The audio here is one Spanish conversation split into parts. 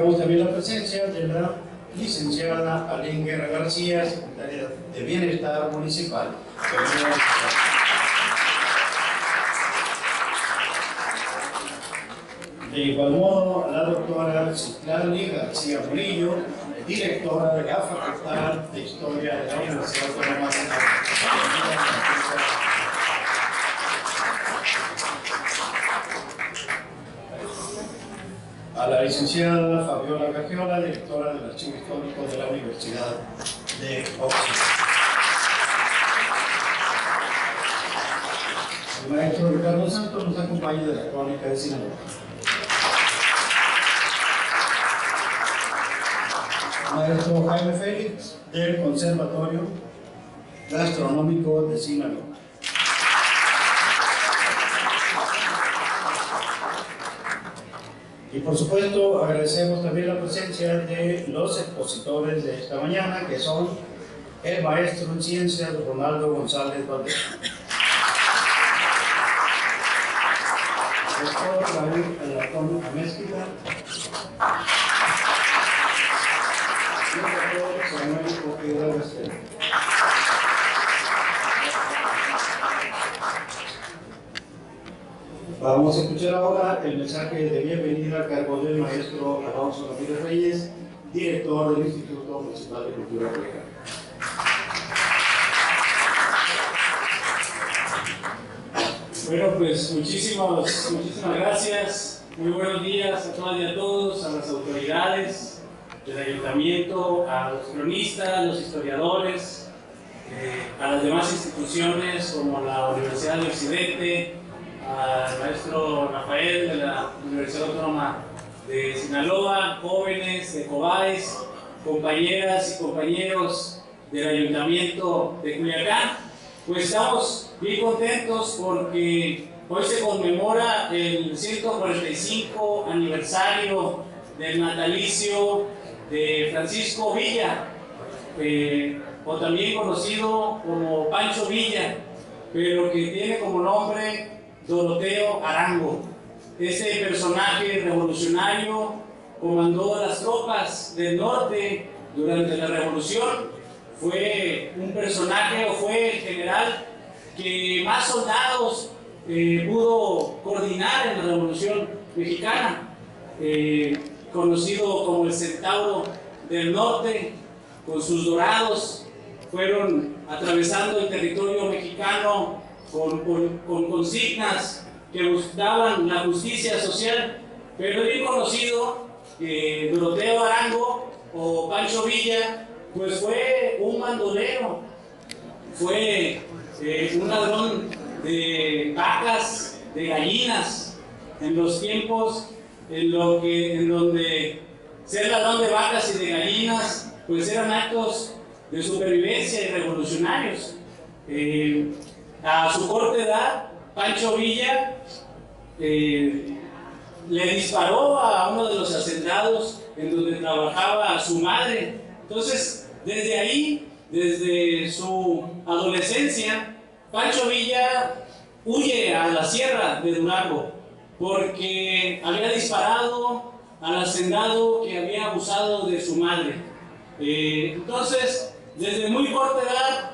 Agradecemos también la presencia de la licenciada Alén Guerra García, secretaria de Bienestar Municipal. De igual modo, la doctora Citlali García Murillo, directora de la Facultad de Historia de la Universidad Autónoma de a la licenciada Fabiola Gagiola, directora del Archivo Histórico de la Universidad de Oxford. El maestro Ricardo Santos nos acompaña de la Crónica de Sinaloa. Maestro Jaime Félix, del Conservatorio Gastronómico de Sinaloa. Y por supuesto, agradecemos también la presencia de los expositores de esta mañana, que son el maestro en ciencias Ronaldo González Valdez, el doctor Raúl Alarcón Amézquita, y el doctor Samuel Oquedra Restelo. Vamos a escuchar ahora el mensaje de bienvenida a cargo del maestro Alonso Ramírez Reyes, director del Instituto Municipal de Cultura Colega. Bueno, pues muchísimas gracias. Muy buenos días a todas y a todos, a las autoridades del ayuntamiento, a los cronistas, a los historiadores, a las demás instituciones como la Universidad del Occidente, al maestro Rafael de la Universidad Autónoma de Sinaloa, jóvenes de Cobáis, compañeras y compañeros del Ayuntamiento de Culiacán. Pues estamos bien contentos porque hoy se conmemora el 145 aniversario del natalicio de Francisco Villa, o también conocido como Pancho Villa, pero que tiene como nombre Doroteo Arango. Este personaje revolucionario comandó las tropas del norte durante la revolución. Fue un personaje, o fue el general que más soldados pudo coordinar en la Revolución Mexicana, conocido como el Centauro del Norte. Con sus dorados fueron atravesando el territorio mexicano con consignas que buscaban la justicia social, pero es bien conocido que Doroteo Arango o Pancho Villa pues fue un bandolero, fue un ladrón de vacas, de gallinas, en los tiempos en donde ser ladrón de vacas y de gallinas pues eran actos de supervivencia y revolucionarios. A su corta edad, Pancho Villa le disparó a uno de los hacendados en donde trabajaba su madre. Entonces, desde ahí, desde su adolescencia, Pancho Villa huye a la sierra de Durango porque había disparado al hacendado que había abusado de su madre. Entonces, desde muy corta edad,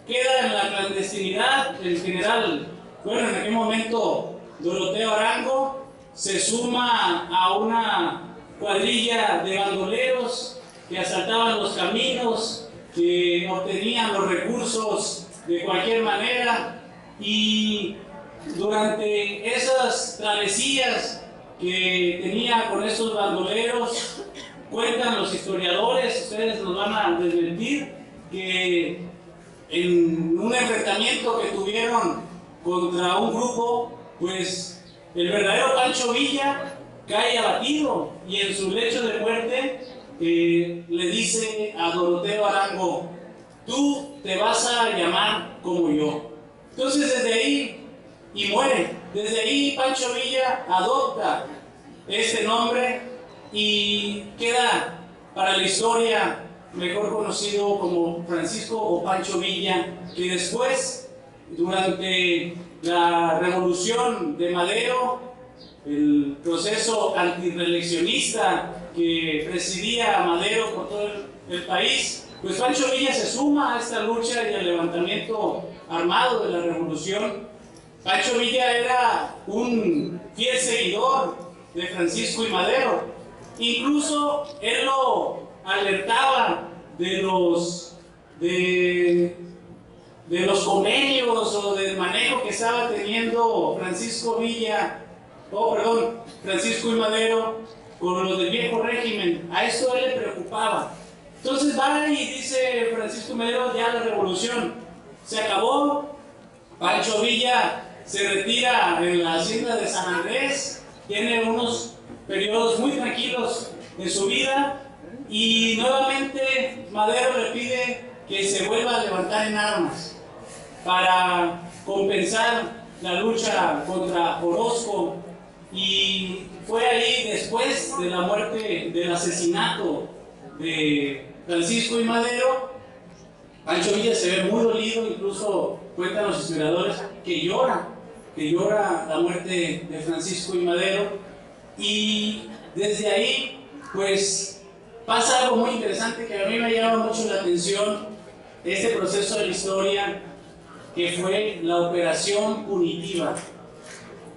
queda en la clandestinidad. El general, bueno, en aquel momento Doroteo Arango se suma a una cuadrilla de bandoleros que asaltaban los caminos, que obtenían los recursos de cualquier manera, y durante esas travesías que tenía con esos bandoleros, cuentan los historiadores, ustedes nos van a desmentir, que en un enfrentamiento que tuvieron contra un grupo, pues el verdadero Pancho Villa cae abatido y en su lecho de muerte le dice a Doroteo Arango: tú te vas a llamar como yo. Entonces desde ahí, y muere, desde ahí Pancho Villa adopta este nombre y queda para la historia mejor conocido como Francisco o Pancho Villa, que después, durante la Revolución de Madero, el proceso antireeleccionista que presidía a Madero por todo el país, pues Pancho Villa se suma a esta lucha y al levantamiento armado de la revolución. Pancho Villa era un fiel seguidor de Francisco I. Madero. Incluso él lo alertaba de los convenios o del manejo que estaba teniendo Francisco I. Madero con los del viejo régimen. A esto él le preocupaba. Entonces va y dice Francisco I. Madero, ya la revolución se acabó. Pancho Villa se retira en la hacienda de San Andrés, tiene unos periodos muy tranquilos en su vida y nuevamente Madero le pide que se vuelva a levantar en armas para compensar la lucha contra Orozco. Y fue ahí, después de la muerte, del asesinato de Francisco I. Madero, Pancho Villa se ve muy dolido, incluso cuentan los historiadores que llora la muerte de Francisco I. Madero. Y desde ahí, pues, pasa algo muy interesante que a mí me llama mucho la atención, este proceso de la historia, que fue la operación punitiva.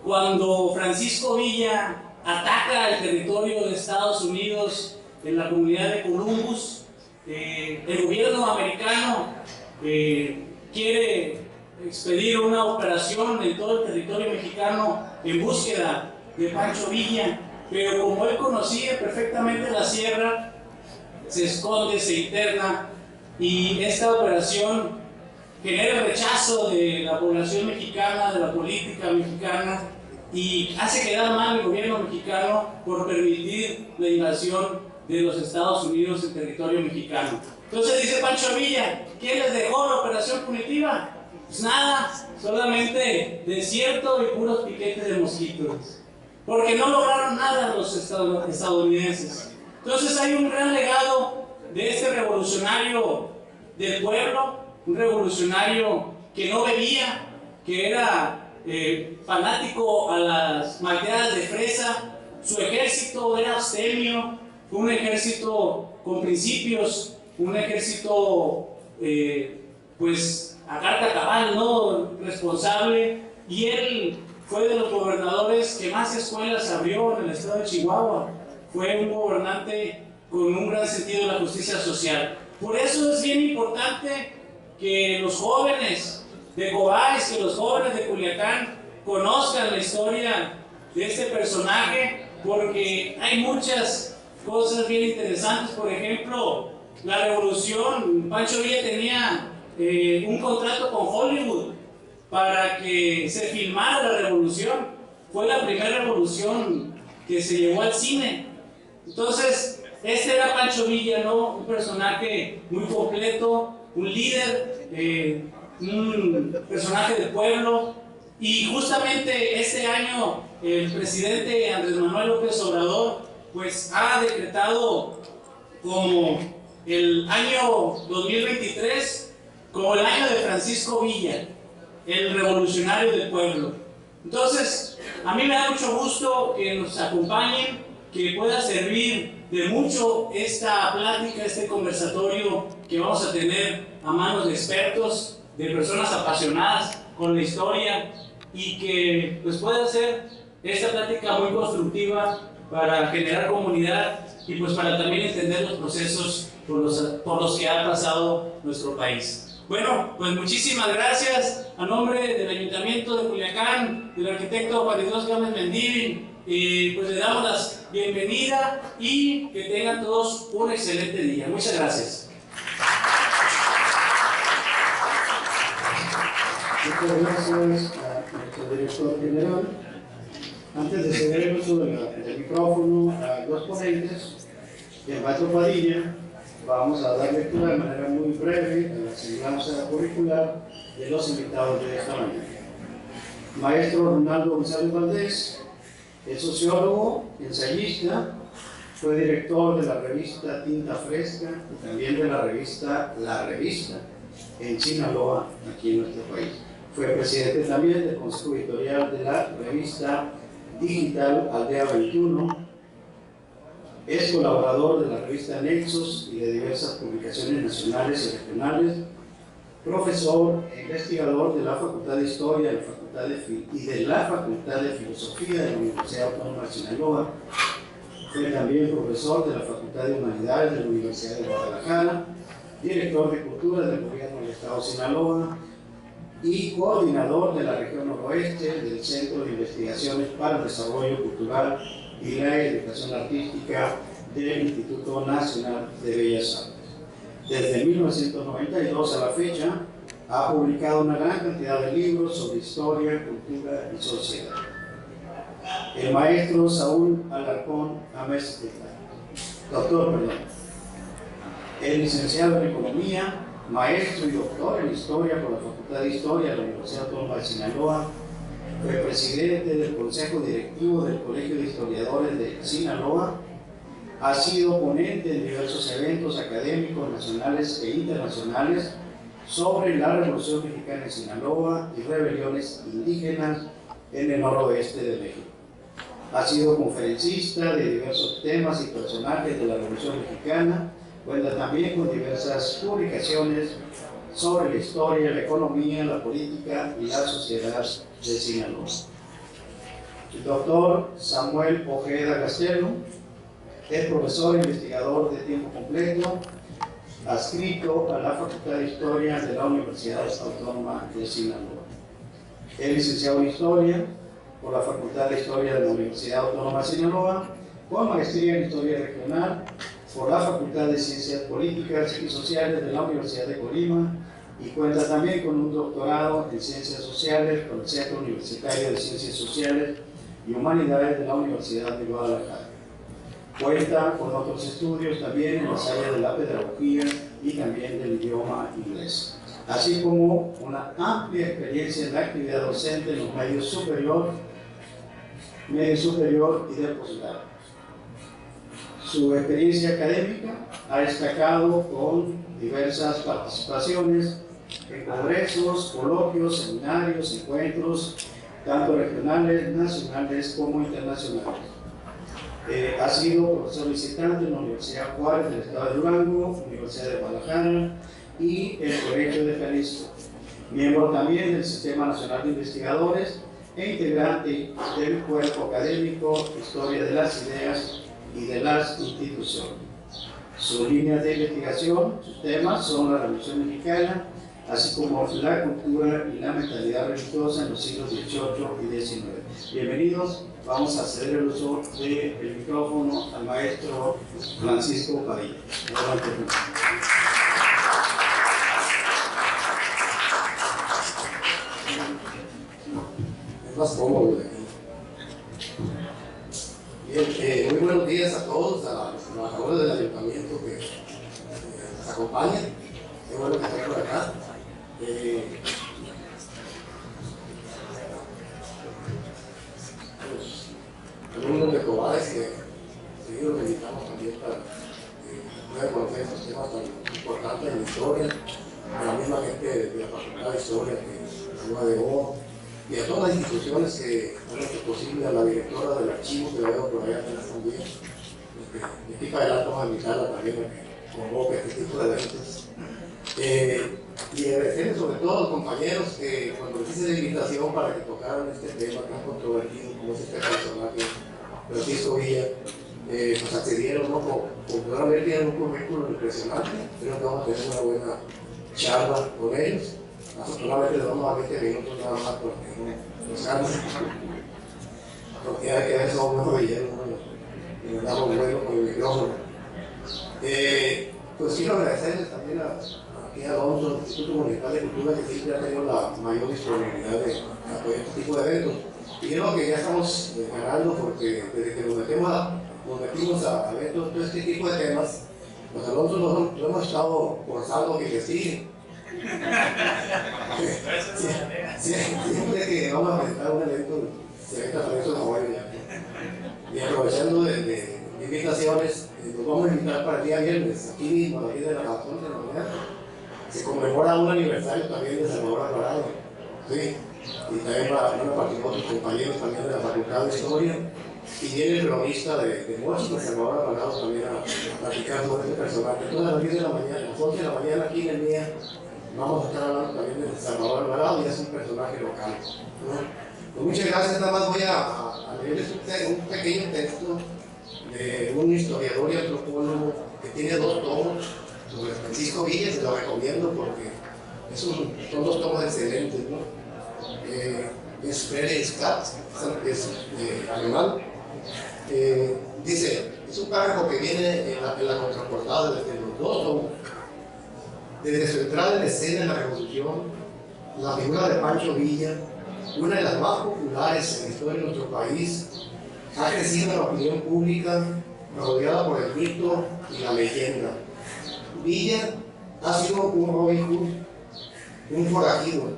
Cuando Francisco Villa ataca el territorio de Estados Unidos en la comunidad de Columbus, el gobierno americano quiere expedir una operación en todo el territorio mexicano en búsqueda de Pancho Villa, pero como él conocía perfectamente la sierra, se esconde, se interna, y esta operación genera el rechazo de la población mexicana, de la política mexicana, y hace quedar mal el gobierno mexicano por permitir la invasión de los Estados Unidos en territorio mexicano. Entonces dice Pancho Villa, ¿quién les dejó la operación punitiva? Pues nada, solamente desierto y puros piquetes de mosquitos, porque no lograron nada los estadounidenses. Entonces hay un gran legado de este revolucionario del pueblo, un revolucionario que no bebía, que era fanático a las malteadas de fresa. Su ejército era abstemio, fue un ejército con principios, un ejército pues a carta cabal, ¿no? Responsable, y él fue de los gobernadores que más escuelas abrió en el estado de Chihuahua. Fue un gobernante con un gran sentido de la justicia social. Por eso es bien importante que los jóvenes de Cobáis, que los jóvenes de Culiacán conozcan la historia de este personaje, porque hay muchas cosas bien interesantes. Por ejemplo, la revolución, Pancho Villa tenía un contrato con Hollywood para que se filmara la revolución. Fue la primera revolución que se llevó al cine. Entonces, este era Pancho Villa, ¿no? Un personaje muy completo, un líder, un personaje del pueblo. Y justamente este año el presidente Andrés Manuel López Obrador pues ha decretado como el año 2023 como el año de Francisco Villa, el revolucionario del pueblo. Entonces, a mí me da mucho gusto que nos acompañen, que pueda servir de mucho esta plática, este conversatorio que vamos a tener a manos de expertos, de personas apasionadas con la historia, y que pues pueda ser esta plática muy constructiva para generar comunidad y pues para también entender los procesos por los que ha pasado nuestro país. Bueno, pues muchísimas gracias a nombre del Ayuntamiento de Culiacán, del arquitecto Juan Dios Gámez Mendívil, y pues le damos la bienvenida y que tengan todos un excelente día. Muchas gracias. Muchas gracias a nuestro director general. Antes de ceder el uso del micrófono a los ponentes, el maestro Padilla, vamos a dar lectura de manera muy breve a la semblanza curricular de los invitados de esta mañana. Maestro Ronaldo González Valdés es sociólogo, ensayista, fue director de la revista Tinta Fresca y también de la revista La Revista en Sinaloa, aquí en nuestro país. Fue presidente también del consejo editorial de la revista digital Aldea 21 Es colaborador de la revista Nexos y de diversas publicaciones nacionales y regionales, profesor e investigador de la Facultad de Historia y de la Facultad de Filosofía de la Universidad Autónoma de Sinaloa. Fue también profesor de la Facultad de Humanidades de la Universidad de Guadalajara, director de Cultura del Gobierno del Estado de Sinaloa y coordinador de la región noroeste del Centro de Investigaciones para el Desarrollo Cultural y la Educación Artística del Instituto Nacional de Bellas Artes. Desde 1992 a la fecha, ha publicado una gran cantidad de libros sobre historia, cultura y sociedad. El maestro Saúl Alarcón es licenciado en Economía, maestro y doctor en Historia por la Facultad de Historia de la Universidad Autónoma de Sinaloa. Fue presidente del Consejo Directivo del Colegio de Historiadores de Sinaloa. Ha sido ponente en diversos eventos académicos nacionales e internacionales sobre la Revolución Mexicana en Sinaloa y rebeliones indígenas en el noroeste de México. Ha sido conferencista de diversos temas y personajes de la Revolución Mexicana. Cuenta también con diversas publicaciones sobre la historia, la economía, la política y la sociedad de Sinaloa. El doctor Samuel Ojeda Castelo es profesor e investigador de tiempo completo, adscrito a la Facultad de Historia de la Universidad Autónoma de Sinaloa. Es licenciado en Historia por la Facultad de Historia de la Universidad Autónoma de Sinaloa, con maestría en Historia Regional por la Facultad de Ciencias Políticas y Sociales de la Universidad de Colima, y cuenta también con un doctorado en Ciencias Sociales por el Centro Universitario de Ciencias Sociales y Humanidades de la Universidad de Guadalajara. Cuenta con otros estudios también en las áreas de la pedagogía y también del idioma inglés, así como una amplia experiencia en la actividad docente en los medios superior y de posgrado. Su experiencia académica ha destacado con diversas participaciones en congresos, coloquios, seminarios, encuentros, tanto regionales, nacionales como internacionales. Ha sido profesor visitante en la Universidad Juárez del Estado de Durango, Universidad de Guadalajara y el Colegio de Jalisco. Miembro también del Sistema Nacional de Investigadores e integrante del cuerpo académico Historia de las Ideas y de las Instituciones. Sus líneas de investigación, sus temas son la Revolución Mexicana, así como la cultura y la mentalidad religiosa en los siglos XVIII y XIX. Bienvenidos, vamos a ceder el uso del micrófono al maestro Francisco Padilla. Es más cómodo de aquí. Bien, muy buenos días a todos, a los trabajadores del ayuntamiento que nos acompañan. Qué bueno que estén por acá. Los alumnos de Cobades que seguido los invitamos también para que puedan conocer estos temas tan importantes en la historia, a la misma gente de la Facultad de Historia que nos agregó, y a todas las instituciones que han hecho posible, a la directora del archivo que la veo por allá atrás también. De aquí para adelante vamos a invitarla también a que convoque este tipo de eventos. Y agradecerles sobre todo a los compañeros que cuando les hice la invitación para que tocaran este tema tan controvertido como es este personaje, Francisco Villa, pues accedieron, ¿no? Realmente tienen un currículum impresionante. Creo que vamos a tener una buena charla con ellos. Afortunadamente les vamos a 20 minutos nada más porque no nos cansan. Porque hay que ver son unos villeros, ¿no? Y nos damos bueno con el micrófono. Pues quiero agradecerles también aquí a Alonso, del Instituto Municipal de Cultura, que siempre ha tenido la mayor disponibilidad de apoyar este tipo de eventos. Y creo que ya estamos ganando porque desde que nos metimos a ver todo este tipo de temas, pues Alonso lo hemos estado forzando que investiguen. Siempre que vamos a presentar un evento, se ve que no voy a y aprovechando de invitaciones, nos vamos a invitar para el día viernes, aquí mismo, a la vida de la Razón de la Mañana. Se conmemora un aniversario también de Salvador Alvarado. ¿Sí? Y también van a participar otros compañeros también de la Facultad de Historia. y viene el cronista de Mochi, que Salvador Alvarado, también a platicar sobre este personaje. Entonces a las 10 de la mañana, a las 11 de la mañana aquí en el día, vamos a estar hablando también de Salvador Alvarado, y es un personaje local, ¿no? Pues muchas gracias. Nada más voy a leerles un pequeño texto de un historiador y antropólogo que tiene 2 tomos sobre Francisco Villa. Se lo recomiendo porque son 2 tomos excelentes, ¿no? Es Frere Scott, es alemán. Dice, es un párrafo que viene en la contraportada desde los 2 tomos. Desde su entrada en escena en la Revolución, la figura de Pancho Villa, una de las más populares en la historia de nuestro país, ha crecido en la opinión pública, rodeada por el mito y la leyenda. Villa ha sido un Robin Hood, un forajido,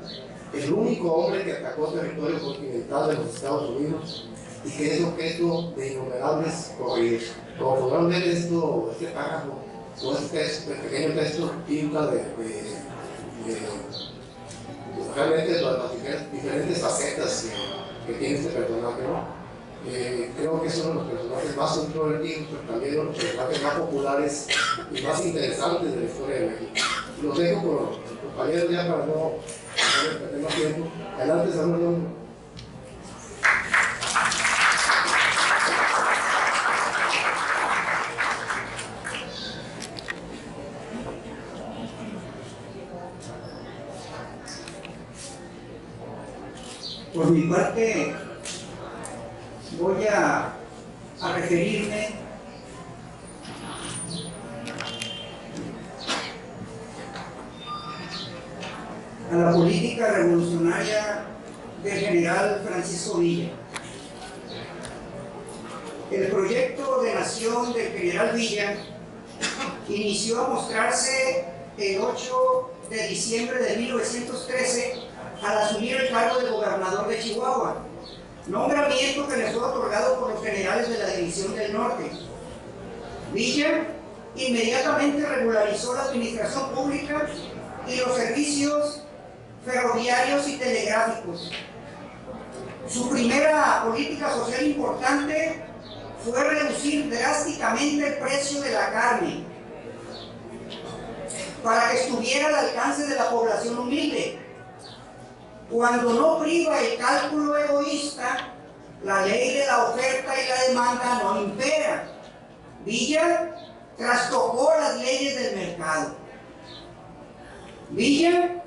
el único hombre que atacó territorio continental de los Estados Unidos y que es objeto de innumerables corridos. Como podrán ver, este párrafo o este pequeño texto pinta realmente las diferentes facetas que tiene este personaje, ¿no? Creo que es uno de los personajes más controvertidos, pero también uno de los personajes más populares y más interesantes de la historia de México. Los dejo con los compañeros ya para no perder más tiempo. Adelante, Samuel. Por mi parte, voy a referirme a la política revolucionaria del general Francisco Villa. El proyecto de nación del general Villa inició a mostrarse el 8 de diciembre de 1913 al asumir el cargo de gobernador de Chihuahua, nombramiento que le fue otorgado por los generales de la División del Norte. Villa inmediatamente regularizó la administración pública y los servicios ferroviarios y telegráficos. Su primera política social importante fue reducir drásticamente el precio de la carne para que estuviera al alcance de la población humilde. Cuando no priva el cálculo egoísta, la ley de la oferta y la demanda no impera. Villa trastocó las leyes del mercado. Villa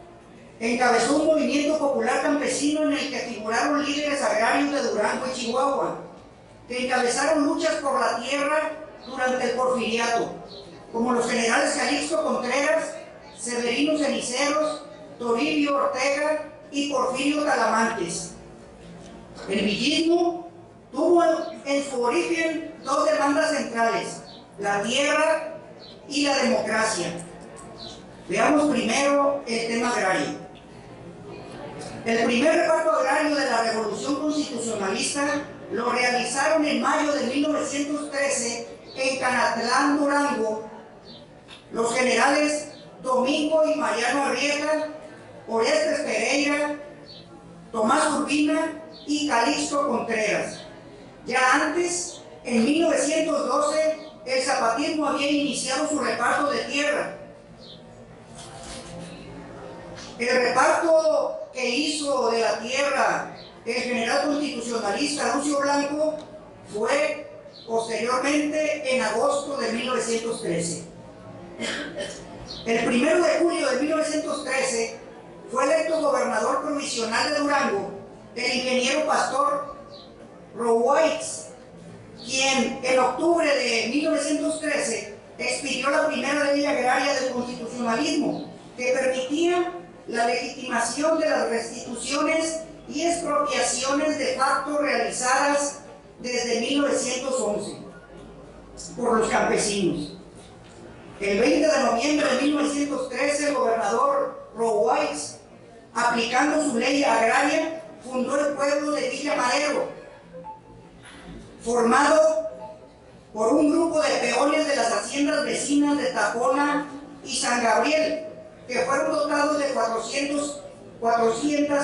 encabezó un movimiento popular campesino en el que figuraron líderes agrarios de Durango y Chihuahua, que encabezaron luchas por la tierra durante el Porfiriato, como los generales Calixto Contreras, Severino Ceniceros, Toribio Ortega y Porfirio Talamantes. El villismo tuvo en su origen 2 demandas centrales: la tierra y la democracia. Veamos primero el tema agrario. El primer reparto agrario de la Revolución Constitucionalista lo realizaron en mayo de 1913 en Canatlán, Durango, los generales Domingo y Mariano Arrieta, Orestes Pereira, Tomás Urbina y Calixto Contreras. Ya antes, en 1912, el zapatismo había iniciado su reparto de tierra. El reparto que hizo de la tierra el general constitucionalista Lucio Blanco fue posteriormente en agosto de 1913. El 1 de julio de 1913 fue electo gobernador provisional de Durango el ingeniero Pastor Roweitz, quien en octubre de 1913 expidió la primera ley agraria del constitucionalismo, que permitía la legitimación de las restituciones y expropiaciones de facto realizadas desde 1911 por los campesinos. El 20 de noviembre de 1913, el gobernador Roweitz, aplicando su ley agraria, fundó el pueblo de Villa Madero, formado por un grupo de peones de las haciendas vecinas de Tapona y San Gabriel, que fueron dotados de 400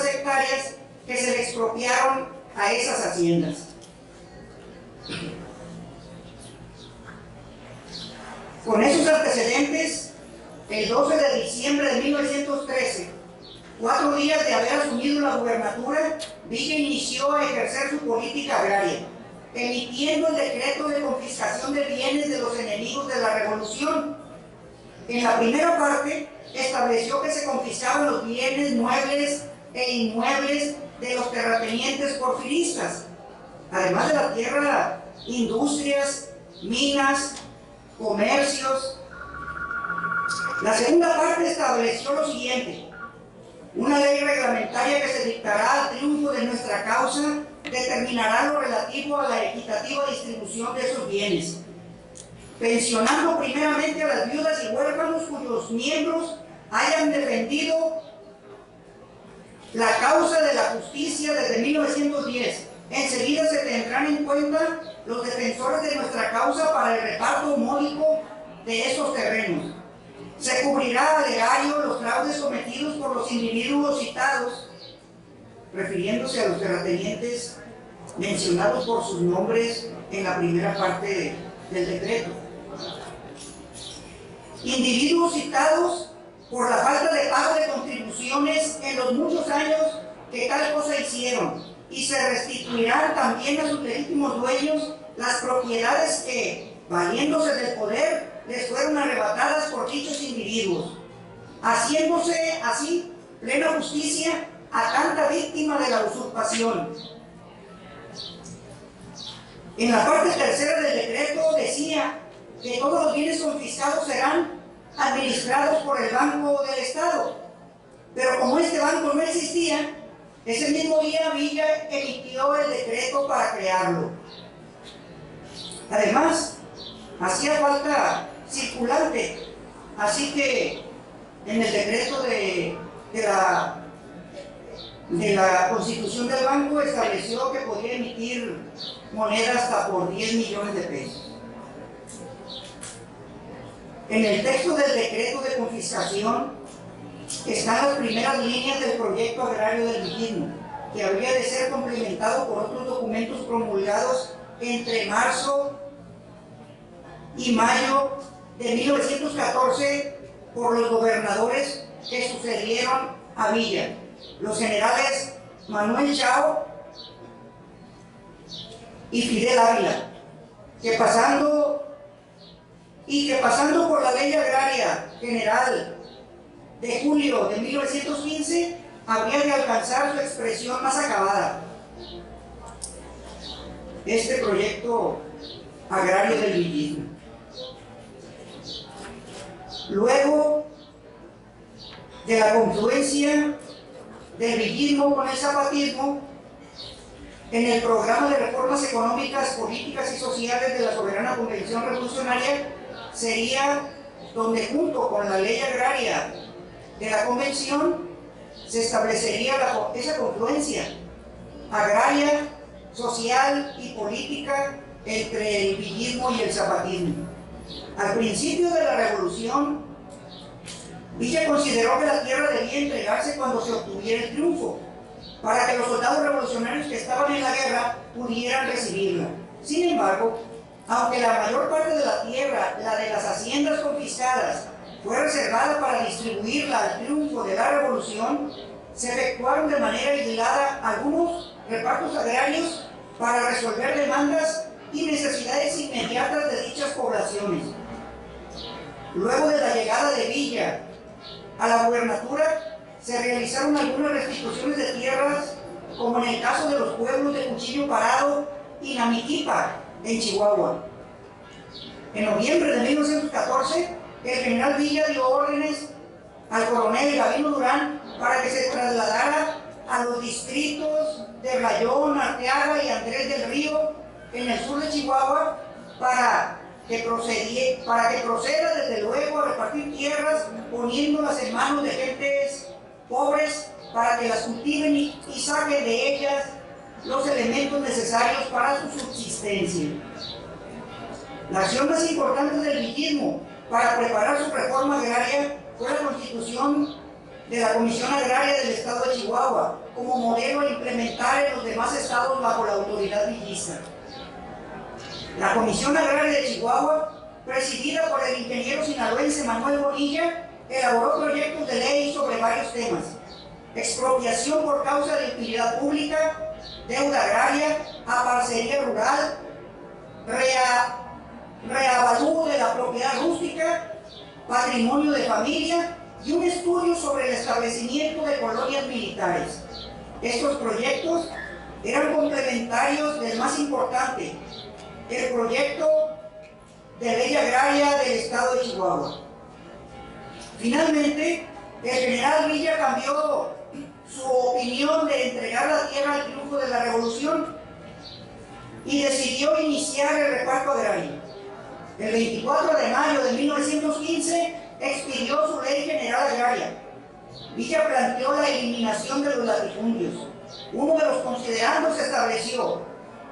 hectáreas que se le expropiaron a esas haciendas. Con esos antecedentes, el 12 de diciembre de 1913, 4 días de haber asumido la gubernatura, Villa inició a ejercer su política agraria, emitiendo el decreto de confiscación de bienes de los enemigos de la revolución. En la primera parte, estableció que se confiscaban los bienes muebles e inmuebles de los terratenientes porfiristas, además de la tierra, industrias, minas, comercios. La segunda parte estableció lo siguiente: una ley reglamentaria que se dictará al triunfo de nuestra causa determinará lo relativo a la equitativa distribución de esos bienes, pensionando primeramente a las viudas y huérfanos cuyos miembros hayan defendido la causa de la justicia desde 1910. Enseguida se tendrán en cuenta los defensores de nuestra causa para el reparto módico de esos terrenos. Se cubrirá al erario los fraudes cometidos por los individuos citados, refiriéndose a los terratenientes mencionados por sus nombres en la primera parte del decreto. Individuos citados por la falta de pago de contribuciones en los muchos años que tal cosa hicieron, y se restituirán también a sus legítimos dueños las propiedades que, valiéndose del poder, les fueron arrebatadas por dichos individuos, haciéndose así plena justicia a tanta víctima de la usurpación. En la parte tercera del decreto decía que todos los bienes confiscados serán administrados por el Banco del Estado, pero como este banco no existía, ese mismo día Villa emitió el decreto para crearlo. Además, hacía falta circulante, así que en el decreto de la constitución del banco estableció que podía emitir moneda hasta por 10 millones de pesos. En el texto del decreto de confiscación están las primeras líneas del proyecto agrario del villismo, que habría de ser complementado por otros documentos promulgados entre marzo y mayo de 1914 por los gobernadores que sucedieron a Villa, los generales Manuel Chao y Fidel Ávila, que pasando por la Ley Agraria General de julio de 1915 habría de alcanzar su expresión más acabada. Este proyecto agrario del villismo. Luego de la confluencia del villismo con el zapatismo, en el programa de reformas económicas, políticas y sociales de la Soberana Convención Revolucionaria sería donde, junto con la ley agraria de la Convención, se establecería esa confluencia agraria, social y política entre el villismo y el zapatismo. Al principio de la revolución, Villa consideró que la tierra debía entregarse cuando se obtuviera el triunfo, para que los soldados revolucionarios que estaban en la guerra pudieran recibirla. Sin embargo, aunque la mayor parte de la tierra, la de las haciendas confiscadas, fue reservada para distribuirla al triunfo de la revolución, se efectuaron de manera aislada algunos repartos agrarios para resolver demandas y necesidades inmediatas de dichas poblaciones. Luego de la llegada de Villa a la gubernatura, se realizaron algunas restituciones de tierras, como en el caso de los pueblos de Cuchillo Parado y Namiquipa, en Chihuahua. En noviembre de 1914, el general Villa dio órdenes al coronel Gabino Durán para que se trasladara a los distritos de Rayón, Arteaga y Andrés del Río, en el sur de Chihuahua, para que proceda desde luego a repartir tierras, poniéndolas en manos de gentes pobres para que las cultiven y saquen de ellas los elementos necesarios para su subsistencia. La acción más importante del villismo para preparar su reforma agraria fue la constitución de la Comisión Agraria del Estado de Chihuahua, como modelo a implementar en los demás estados bajo la autoridad villista. La Comisión Agraria de Chihuahua presidida por el ingeniero sinaloense Manuel Bonilla, elaboró proyectos de ley sobre varios temas: expropiación por causa de utilidad pública, deuda agraria, aparcería rural, reavalúo de la propiedad rústica, patrimonio de familia y un estudio sobre el establecimiento de colonias militares. Estos proyectos eran complementarios del más importante, el proyecto de ley agraria del estado de Chihuahua. Finalmente, el general Villa cambió su opinión de entregar la tierra al triunfo de la revolución y decidió iniciar el reparto agrario. El 24 de mayo de 1915 expidió su ley general agraria. Villa planteó la eliminación de los latifundios. Uno de los considerandos estableció: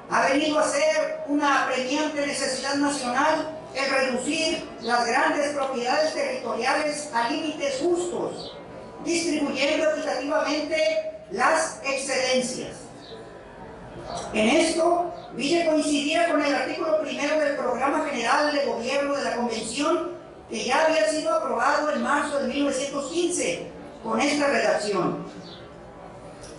ha venido a ser una apremiante necesidad nacional el reducir las grandes propiedades territoriales a límites justos, distribuyendo equitativamente las excedencias. En esto, Villa coincidía con el artículo primero del Programa General de Gobierno de la Convención, que ya había sido aprobado en marzo de 1915, con esta redacción: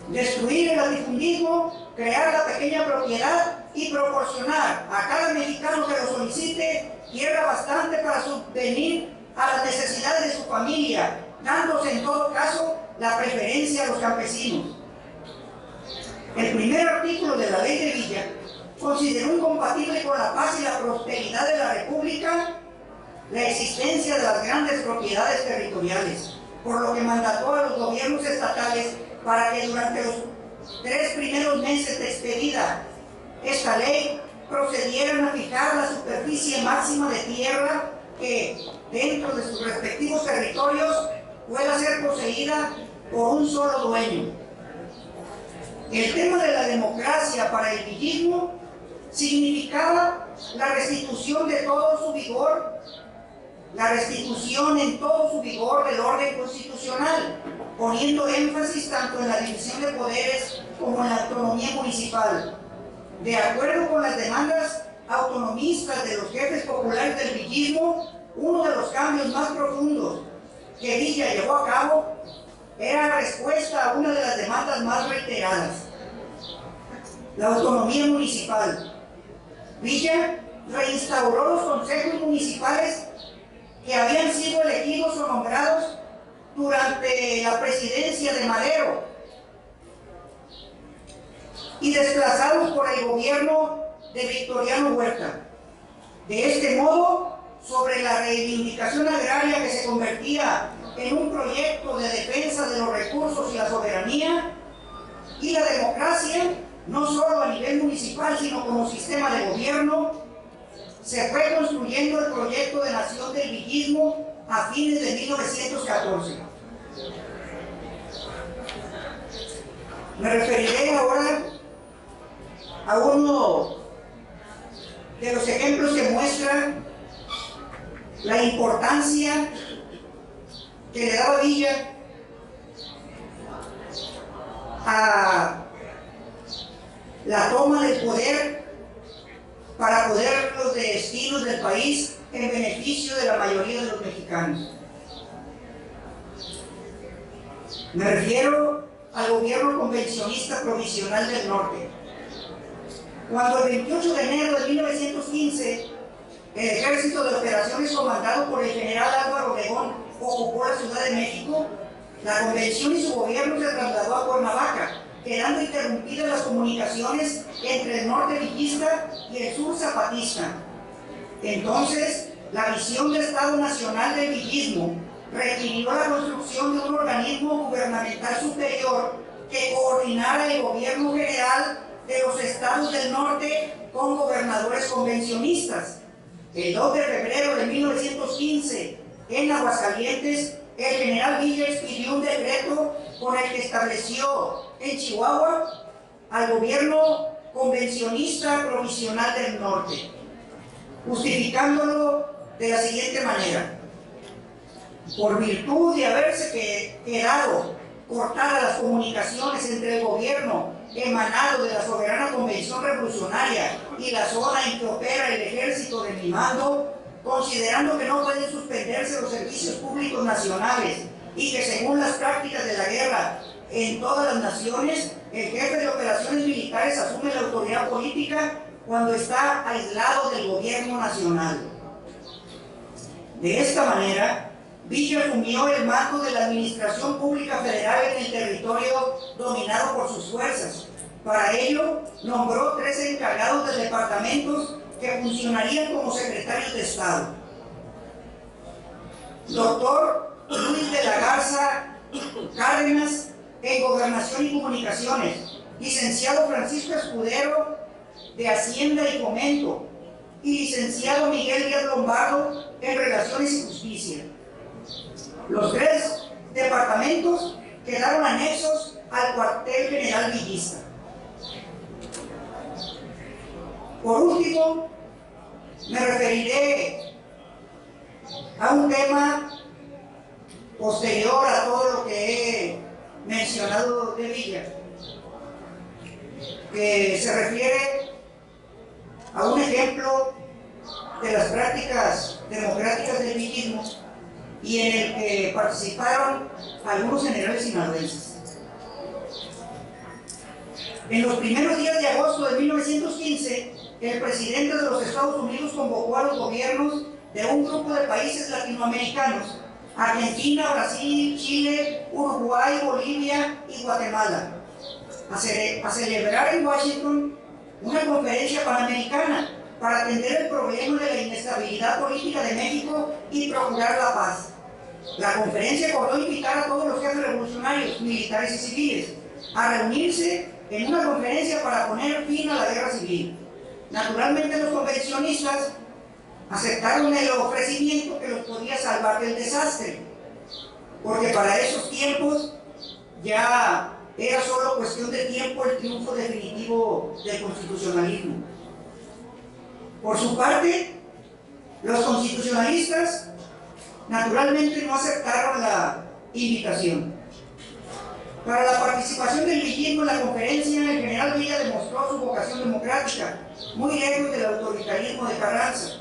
destruir el latifundismo, crear la pequeña propiedad y proporcionar a cada mexicano que lo solicite tierra bastante para subvenir a las necesidades de su familia, dándose en todo caso la preferencia a los campesinos. El primer artículo de la ley de Villa consideró incompatible con la paz y la prosperidad de la República la existencia de las grandes propiedades territoriales, por lo que mandató a los gobiernos estatales para que durante los 3 primeros meses de expedida esta ley procedieran a fijar la superficie máxima de tierra que, dentro de sus respectivos territorios, pueda ser poseída por un solo dueño. El tema de la democracia para el villismo significaba la restitución de todo su vigor, la restitución en todo su vigor del orden constitucional, poniendo énfasis tanto en la división de poderes como en la autonomía municipal. De acuerdo con las demandas autonomistas de los jefes populares del villismo, uno de los cambios más profundos que Villa llevó a cabo era la respuesta a una de las demandas más reiteradas: la autonomía municipal. Villa reinstauró los consejos municipales que habían sido elegidos o nombrados durante la presidencia de Madero y desplazados por el gobierno de Victoriano Huerta. De este modo, sobre la reivindicación agraria que se convertía en un proyecto de defensa de los recursos y la soberanía y la democracia, no solo a nivel municipal, sino como sistema de gobierno, se fue construyendo el proyecto de nación del villismo a fines de 1914. Me referiré ahora a uno de los ejemplos que muestra la importancia que le daba Villa a la toma del poder para poder los destinos del país en beneficio de la mayoría de los mexicanos. Me refiero al gobierno convencionista provisional del norte. Cuando el 28 de enero de 1915 el ejército de operaciones comandado por el general Álvaro Obregón ocupó la Ciudad de México, la convención y su gobierno se trasladó a Cuernavaca, quedando interrumpidas las comunicaciones entre el norte villista y el sur zapatista. Entonces, la visión del Estado Nacional del villismo requirió la construcción de un organismo gubernamental superior que coordinara el gobierno general de los estados del norte con gobernadores convencionistas. El 2 de febrero de 1915, en Aguascalientes, el general Villa expidió un decreto con el que estableció en Chihuahua al gobierno convencionista provisional del norte, justificándolo de la siguiente manera: por virtud de haberse quedado cortadas las comunicaciones entre el gobierno emanado de la soberana Convención Revolucionaria y la zona en que opera el ejército de mi mando, considerando que no pueden suspenderse los servicios públicos nacionales y que según las prácticas de la guerra en todas las naciones, el jefe de operaciones militares asume la autoridad política cuando está aislado del gobierno nacional. De esta manera, Villa asumió el mando de la administración pública federal en el territorio dominado por sus fuerzas. Para ello, nombró 3 encargados de departamentos que funcionarían como secretarios de Estado. Doctor Luis de la Garza Cárdenas en Gobernación y Comunicaciones, licenciado Francisco Escudero de Hacienda y Fomento y licenciado Miguel Díaz Lombardo en Relaciones y Justicia. Los 3 departamentos quedaron anexos al cuartel general villista. Por último, me referiré a un tema posterior a todo lo que he mencionado de Villa, que se refiere a un ejemplo de las prácticas democráticas del villismo y en el que participaron algunos generales sinaloenses. En los primeros días de agosto de 1915, el presidente de los Estados Unidos convocó a los gobiernos de un grupo de países latinoamericanos: Argentina, Brasil, Chile, Uruguay, Bolivia y Guatemala, a celebrar en Washington una conferencia panamericana para atender el problema de la inestabilidad política de México y procurar la paz. La conferencia acordó invitar a todos los jefes revolucionarios, militares y civiles, a reunirse en una conferencia para poner fin a la guerra civil. Naturalmente, los convencionistas aceptaron el ofrecimiento que los podía salvar del desastre, porque para esos tiempos ya era solo cuestión de tiempo el triunfo definitivo del constitucionalismo. Por su parte, los constitucionalistas naturalmente no aceptaron la invitación. Para la participación del villismo en la conferencia, el general Villa demostró su vocación democrática, muy lejos del autoritarismo de Carranza.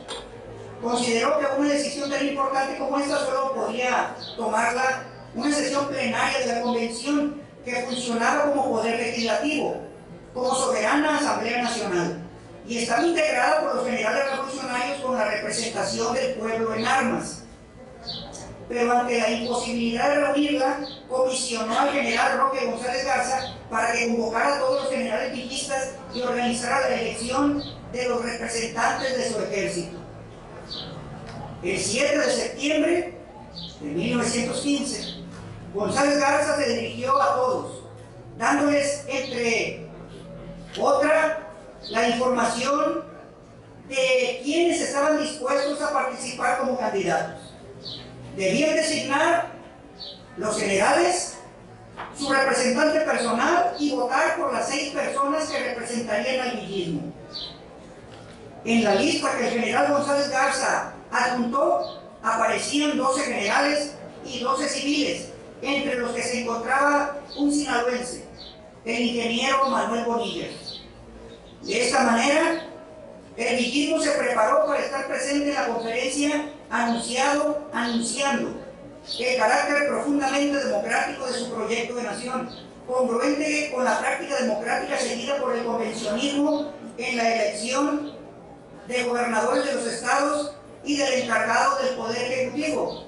Consideró que una decisión tan importante como esta solo podía tomarla una sesión plenaria de la convención, que funcionaba como poder legislativo, como soberana Asamblea Nacional, y estaba integrada por los generales revolucionarios con la representación del pueblo en armas. Pero ante la imposibilidad de reunirla, comisionó al general Roque González Garza para que convocara a todos los generales villistas y organizara la elección de los representantes de su ejército. El 7 de septiembre de 1915, González Garza se dirigió a todos, dándoles, entre otra, la información de quienes estaban dispuestos a participar como candidatos. Debían designar los generales, su representante personal y votar por las 6 personas que representarían al villismo. En la lista que el general González Garza adjuntó aparecían 12 generales y 12 civiles, entre los que se encontraba un sinaloense, el ingeniero Manuel Bonilla. De esta manera, el villismo se preparó para estar presente en la conferencia anunciando el carácter profundamente democrático de su proyecto de nación, congruente con la práctica democrática seguida por el convencionismo en la elección de gobernadores de los estados y del encargado del Poder Ejecutivo,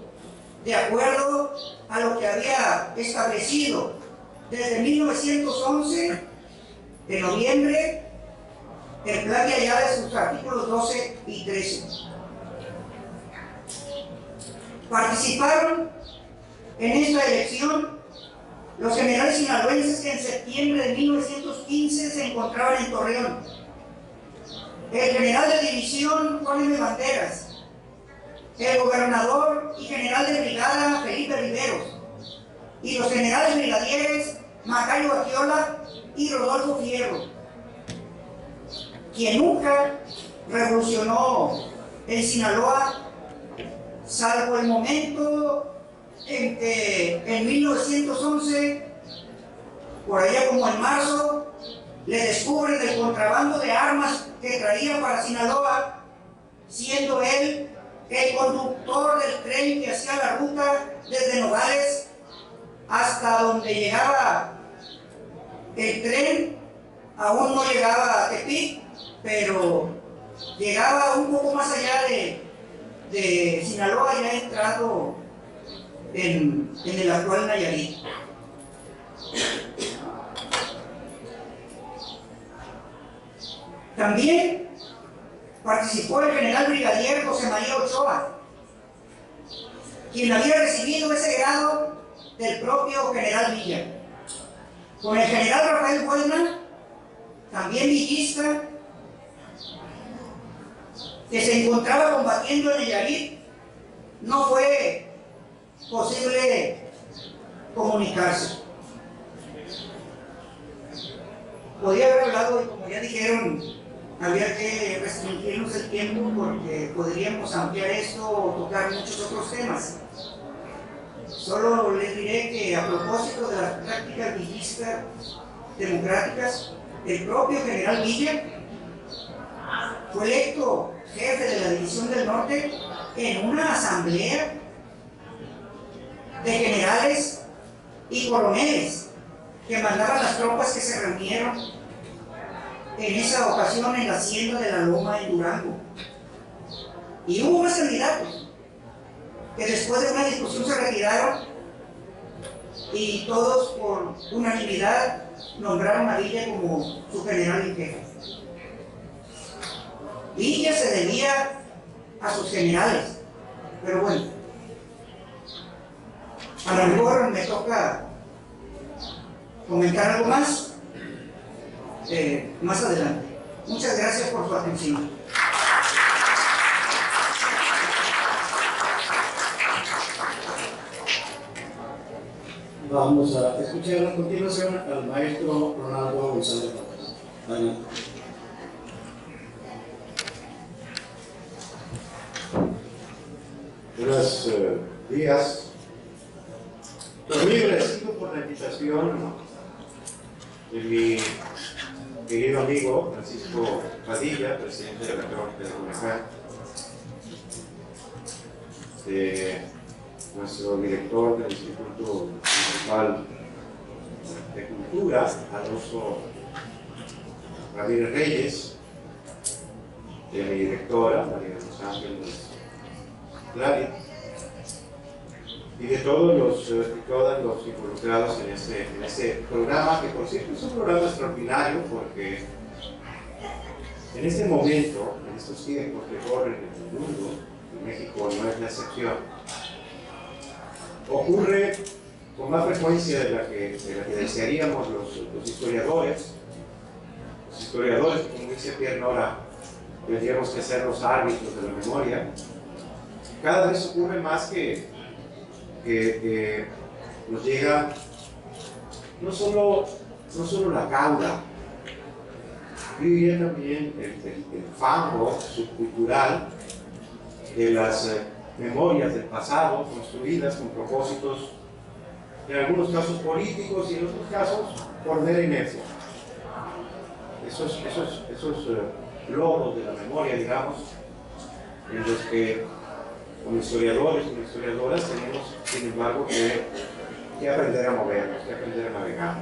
de acuerdo a lo que había establecido desde 1911, de noviembre, el Plan de Ayala de sus artículos 12 y 13. Participaron en esta elección los generales sinaloenses que en septiembre de 1915 se encontraban en Torreón: el general de división Juan M. Banderas, el gobernador y general de brigada Felipe Riveros, y los generales brigadieres Macario Batiola y Rodolfo Fierro. Quien nunca revolucionó en Sinaloa, salvo el momento en que en 1911, por allá como en marzo, le descubren el contrabando de armas que traía para Sinaloa, siendo él el conductor del tren que hacía la ruta desde Nogales hasta donde llegaba el tren, aún no llegaba a Tepic, pero llegaba un poco más allá de Sinaloa, ya entrado en el actual Nayarit. También participó el general brigadier José María Ochoa, quien había recibido ese grado del propio general Villa. Con el general Rafael Buena, también villista, que se encontraba combatiendo en Nayarit, no fue posible comunicarse. Podía haber hablado y, como ya dijeron, había que restringirnos el tiempo porque podríamos ampliar esto o tocar muchos otros temas. Solo les diré que a propósito de las prácticas villistas democráticas, el propio general Villa fue electo jefe de la División del Norte en una asamblea de generales y coroneles que mandaban las tropas que se reunieron en esa ocasión en la hacienda de la Loma en Durango. Y hubo más candidatos que después de una discusión se retiraron y todos por unanimidad nombraron a Villa como su general en jefe. Villa se debía a sus generales, pero bueno, a lo mejor me toca comentar algo más más adelante. Muchas gracias por su atención. Vamos a escuchar a continuación al maestro Ronaldo González López. Adelante. Buenos días. Estoy muy agradecido por la invitación de mi querido amigo Francisco Padilla, presidente de la Crónica de Culiacán, de nuestro director del Instituto Municipal de Cultura, Alonso Ramírez Reyes, de mi directora, María de los Ángeles Clary, y de todos los involucrados en este programa, que por cierto es un programa extraordinario porque en este momento, en estos tiempos que corren en el mundo, y México no es la excepción, ocurre con más frecuencia de la que desearíamos los historiadores. Los historiadores, como dice Pierre Nora, tendríamos que ser los árbitros de la memoria. Cada vez ocurre más que nos llega no solo la cauda, yo diría también el fango subcultural de las memorias del pasado construidas con propósitos, en algunos casos políticos y en otros casos por mera inercia. Esos logros de la memoria, digamos, en los que como historiadores y historiadoras tenemos, sin embargo, que aprender a movernos, que aprender a navegar.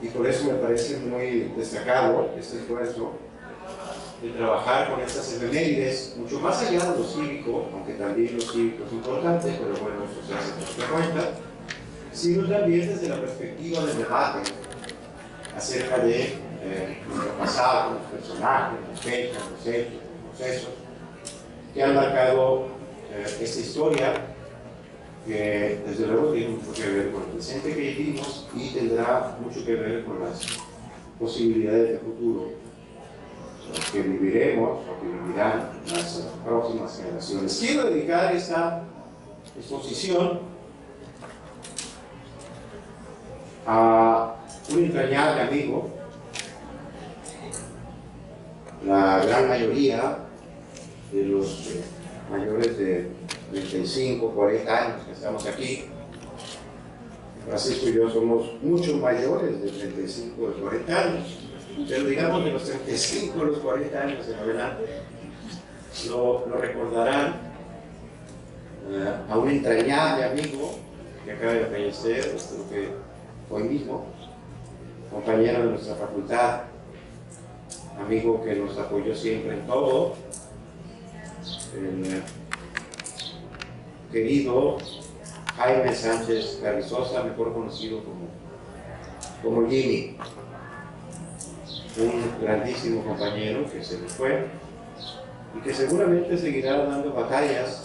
Y por eso me parece muy destacado este esfuerzo de trabajar con estas efemérides, mucho más allá de lo cívico, aunque también lo cívico es importante, pero bueno, eso se hace por nuestra cuenta, sino también desde la perspectiva del debate acerca de nuestro pasado, los personajes, las fechas, los hechos, los procesos que han marcado esta historia, que desde luego tiene mucho que ver con el presente que vivimos y tendrá mucho que ver con las posibilidades de futuro que viviremos o que vivirán las próximas generaciones. Quiero dedicar esta exposición a un entrañable amigo. La gran mayoría de los mayores de 35, 40 años que estamos aquí, Francisco y yo somos mucho mayores de 35, de 40 años, pero digamos de los 35 a los 40 años en adelante, lo recordarán a un entrañable amigo que acaba de fallecer, creo que hoy mismo, compañero de nuestra facultad, amigo que nos apoyó siempre en todo, el querido Jaime Sánchez Carrizosa, mejor conocido como Jimmy, un grandísimo compañero que se nos fue y que seguramente seguirá dando batallas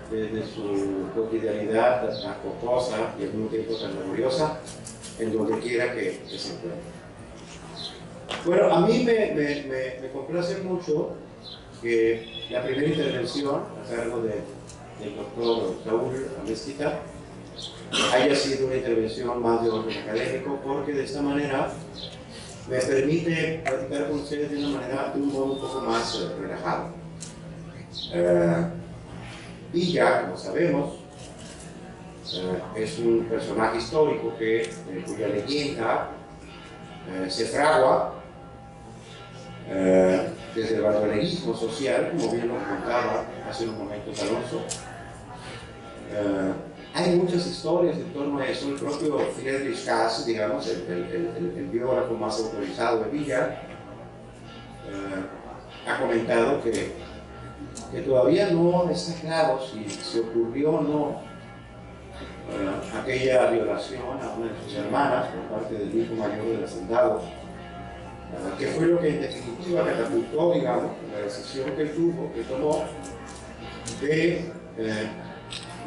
desde su cotidianidad tan jocosa y al mismo tiempo tan laboriosa en donde quiera que se encuentre. Bueno, a mí me complace mucho que la primera intervención a cargo del doctor Saúl Amezquita haya sido una intervención más de orden académico, porque de esta manera me permite platicar con ustedes de una manera, de un modo un poco más relajado. Villa, como sabemos, es un personaje histórico cuya leyenda se fragua desde el bandolerismo social, como bien lo comentaba hace unos momentos Alonso. Hay muchas historias en torno a eso. El propio Friedrich Kass, digamos, el biógrafo más autorizado de Villa, ha comentado que todavía no está claro si se ocurrió o no aquella violación a una de sus hermanas por parte del hijo mayor del hacendado, que fue lo que en definitiva catapultó, digamos, la decisión que tomó de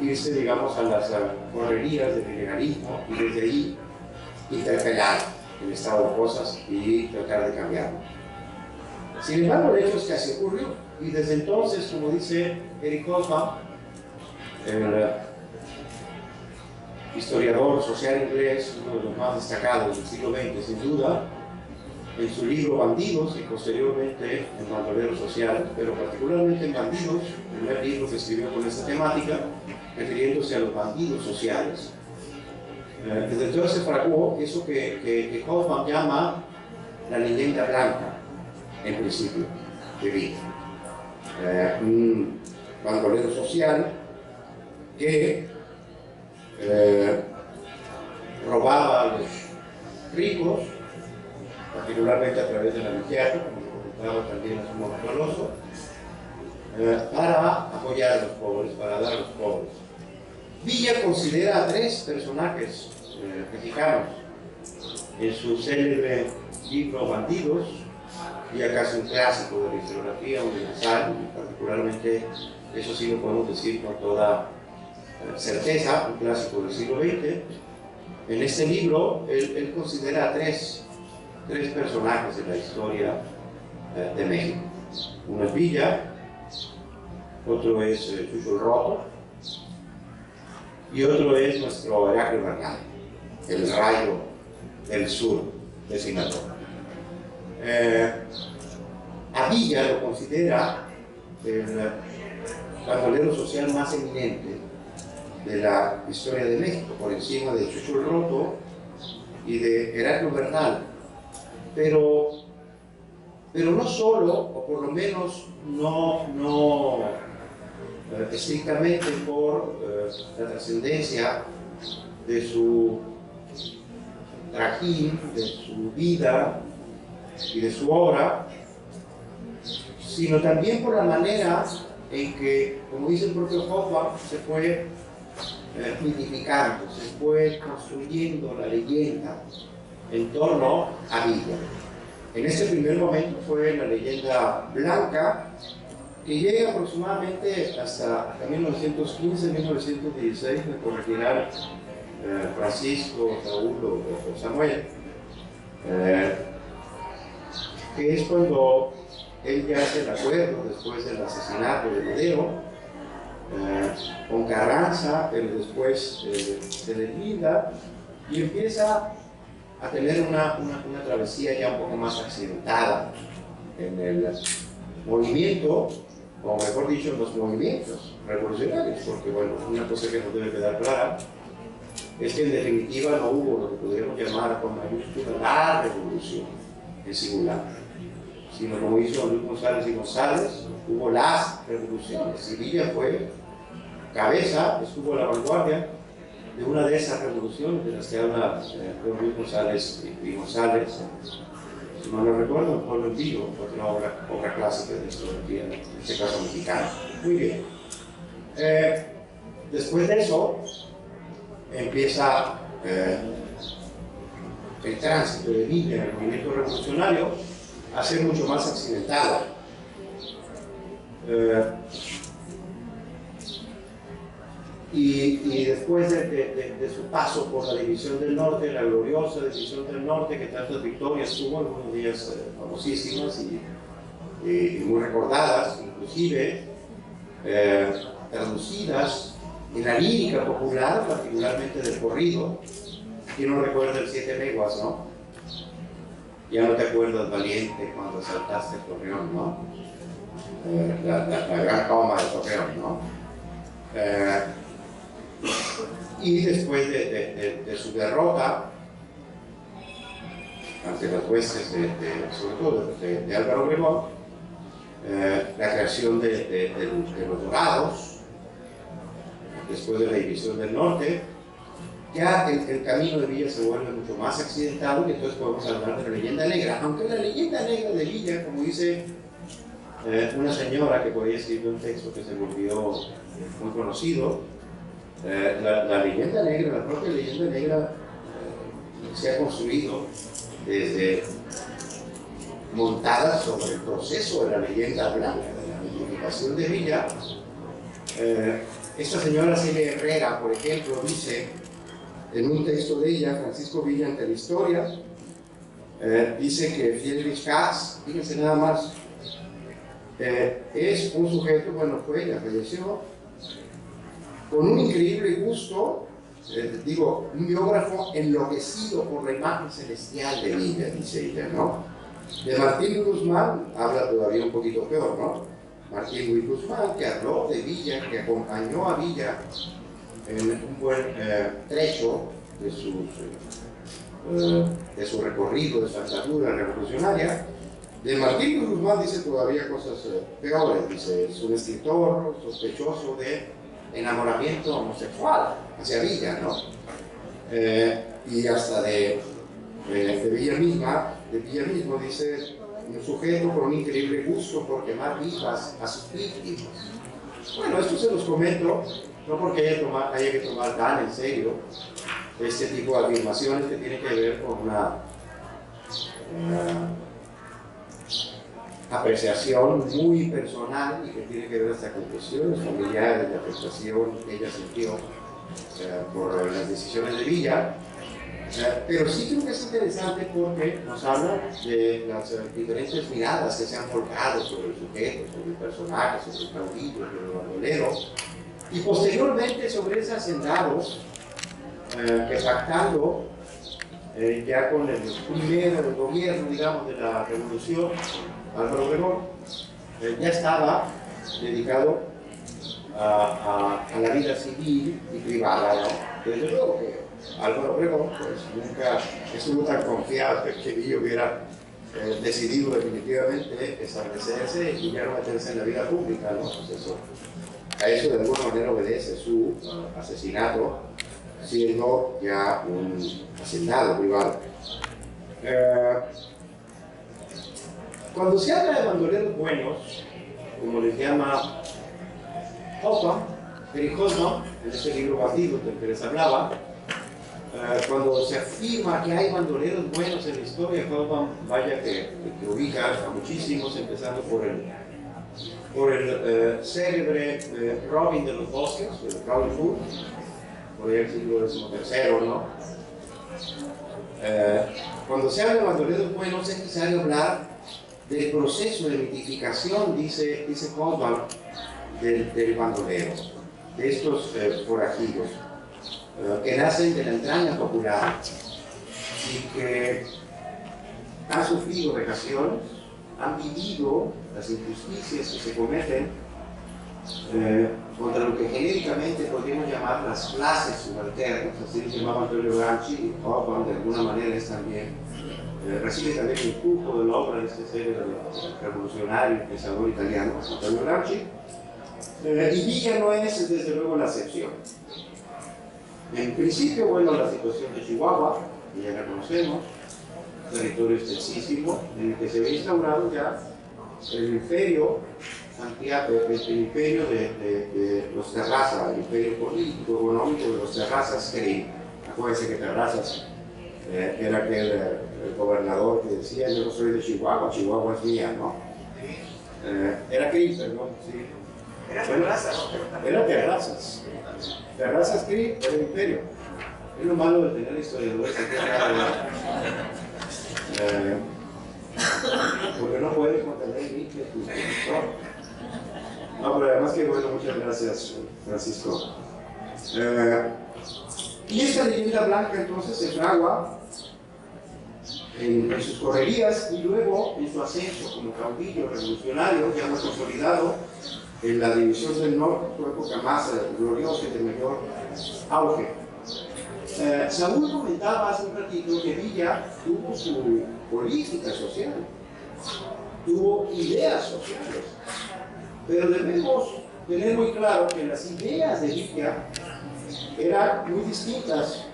irse, digamos, a las correrías del ilegalismo y desde ahí interpelar el estado de cosas y tratar de cambiarlo. Sin embargo, el hecho es que así ocurrió, y desde entonces, como dice Eric Hobsbawm, el historiador social inglés, uno de los más destacados del siglo XX, sin duda, en su libro Bandidos y posteriormente en Bandolero Social, pero particularmente en Bandidos, el primer libro que escribió con esta temática, refiriéndose a los bandidos sociales. Desde entonces se fraguó eso que Hobsbawm llama la leyenda blanca, en principio, de Villa. Un bandolero social que robaba a los ricos, particularmente a través de la vigiato, como lo comentaba también hace un momento Alonso, para apoyar a los pobres, para dar a los pobres. Villa considera a tres personajes mexicanos en su célebre libro Bandidos, y acaso un clásico de la historiografía universal, y particularmente, eso sí lo podemos decir con toda certeza, un clásico del siglo XX. En este libro, él considera a tres personajes de la historia de México. Uno es Villa, otro es Chucho el Roto, y otro es nuestro Heraclio Bernal, el rayo del sur de Sinaloa. A Villa lo considera el bandolero social más eminente de la historia de México, por encima de Chucho el Roto y de Heraclio Bernal, pero no solo, o por lo menos no estrictamente por la trascendencia de su trajín, de su vida y de su obra, sino también por la manera en que, como dice el propio Hobsbawm, se fue mitificando, se fue construyendo la leyenda en torno a Villa. En ese primer momento fue la leyenda blanca, que llega aproximadamente hasta 1915-1916, me corregirán Francisco, Saúl o Samuel, que es cuando él ya hace el acuerdo después del asesinato de Madero con Carranza, pero después se deslinda y empieza a tener una travesía ya un poco más accidentada en el movimiento, o mejor dicho, en los movimientos revolucionarios, porque bueno, una cosa que nos debe quedar clara es que en definitiva no hubo lo que podríamos llamar con mayúscula la revolución en singular, sino como hizo Luis González y González, hubo las revoluciones. Y Villa fue cabeza, estuvo a la vanguardia de una de esas revoluciones de las que habla Luis González y González. Si no lo recuerdo, El pueblo en vivo, otra obra clásica de historiografía, en este caso mexicana. Muy bien. Después de eso, empieza el tránsito de Villa en el movimiento revolucionario a ser mucho más accidentado. Y después de su paso por la División del Norte, la gloriosa División del Norte, que tantas victorias tuvo, algunos días famosísimas y muy recordadas, inclusive traducidas en la lírica popular, particularmente del corrido. ¿Quién no recuerda el 7 leguas, no? Ya no te acuerdas, valiente, cuando saltaste el Torreón, ¿no? La gran toma del Torreón, ¿no? Y después de su derrota ante las huestes, sobre todo de Álvaro Obregón, la creación de los Dorados, después de la División del Norte, ya el camino de Villa se vuelve mucho más accidentado y entonces podemos hablar de la leyenda negra. Aunque la leyenda negra de Villa, como dice una señora que por ahí escribió un texto que se volvió muy conocido, la leyenda negra, la propia leyenda negra se ha construido desde montada sobre el proceso de la leyenda blanca, de la identificación de Villa. Esta señora Celia Herrera, por ejemplo, dice en un texto de ella, Francisco Villa ante la historia, dice que Friedrich Katz, fíjense nada más, es un sujeto, bueno, fue ella, falleció, con un increíble gusto, un biógrafo enloquecido por la imagen celestial de Villa, dice ella, ¿no? De Martín Guzmán habla todavía un poquito peor, ¿no? Martín Luis Guzmán, que habló de Villa, que acompañó a Villa en un buen trecho de su recorrido de su andadura revolucionaria. De Martín Guzmán dice todavía cosas peores, dice, es un escritor sospechoso de enamoramiento homosexual hacia Villa, ¿no? Y hasta de Villa mismo dice, un sujeto con un increíble gusto por quemar vivas a sus víctimas. Bueno, esto se los comento no porque haya que tomar tan en serio este tipo de afirmaciones que tienen que ver con una apreciación muy personal y que tiene que ver hasta con cuestiones familiares, de afectación que ella sintió por las decisiones de Villa. Pero sí creo que es interesante porque nos habla de las diferentes miradas que se han volcado sobre el sujeto, sobre el personaje, sobre el caudillo, sobre el bandolero, y posteriormente sobre esos hacendados que pactando ya con el primer gobierno, digamos, de la revolución, Álvaro Obregón, ya estaba dedicado a la vida civil y privada, ¿no? Desde luego que Álvaro Obregón pues, nunca estuvo tan confiado que Villa hubiera decidido definitivamente establecerse y ya no meterse en la vida pública, ¿no? Pues eso, a eso de alguna manera obedece su asesinato, siendo ya un hacendado privado. Cuando se habla de bandoleros buenos, como les llama Hobsbawm, Eric Hobsbawm, en ese libro batido del que les hablaba, cuando se afirma que hay bandoleros buenos en la historia, Hobsbawm, vaya que ubica a muchísimos, empezando por el célebre Robin de los Bosques, el Robin Hood, por el siglo XIII, ¿no? Cuando se habla de bandoleros buenos es necesario hablar del proceso de mitificación, dice Hobsbawm, del bandolero, de estos forajidos, que nacen de la entraña popular y que han sufrido vejaciones, han vivido las injusticias que se cometen contra lo que genéricamente podríamos llamar las clases subalternas, así lo llamaba Antonio Gramsci, y Hobsbawm de alguna manera es también recibe también el impulso de la obra de este ser revolucionario, pensador italiano, Antonio Gramsci. Y Villa no es, desde luego, la excepción. En principio, bueno, la situación de Chihuahua, que ya la conocemos, territorio extensísimo, en el que se había instaurado ya el imperio Santiago, el imperio de los Terrazas, el imperio político, económico de los Terrazas Cri. Acuérdense que Terrazas era aquel el gobernador que decía: yo no soy de Chihuahua, Chihuahua es mía, ¿no? Era Cri, perdón, sí. Era Terrazas. Era Terrazas. Terrazas Cri era el imperio. Es lo malo de tener historiadores aquí porque no puede contener ni que tu historia. No, pero además que bueno, muchas gracias, Francisco. Y esta leyenda blanca entonces se fragua en sus correrías y luego en su ascenso como caudillo revolucionario, ya más consolidado en la división del norte, su época más gloriosa y de mayor auge. Saúl comentaba hace un ratito que Villa tuvo su política social, tuvo ideas sociales, pero debemos tener muy claro que las ideas de Villa eran muy distintas,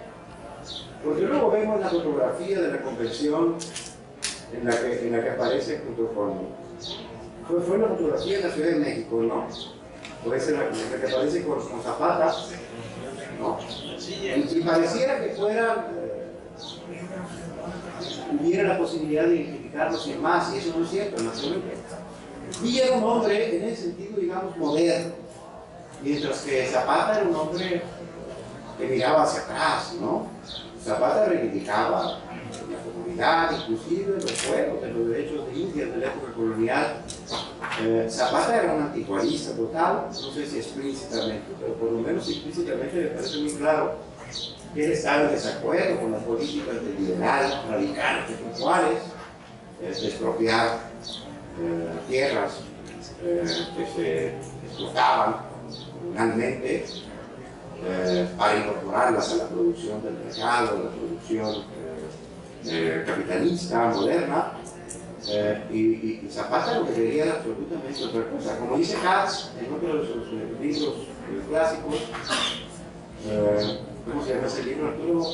porque luego vemos la fotografía de la convención en la que aparece junto con... Fue una fotografía en la Ciudad de México, ¿no? Pues en la que aparece con Zapata, ¿no? Y pareciera que hubiera la posibilidad de identificarlo sin más, y eso no es cierto, naturalmente. Villa era un hombre en el sentido, digamos, moderno, mientras que Zapata era un hombre que miraba hacia atrás, ¿no? Zapata reivindicaba la comunidad, inclusive los pueblos, de los derechos de indias de la época colonial. Zapata era un anticuarista total, no sé si explícitamente, pero por lo menos implícitamente me parece muy claro que él estaba en desacuerdo con las políticas del liberal radical de Juárez, de expropiar tierras que se explotaban comunalmente para incorporarlas a la producción del mercado, a la producción capitalista, moderna. Y Zapata lo que quería era absolutamente otra cosa. Como dice Katz en otro de sus libros clásicos, ¿cómo se llama ese libro, Arturo?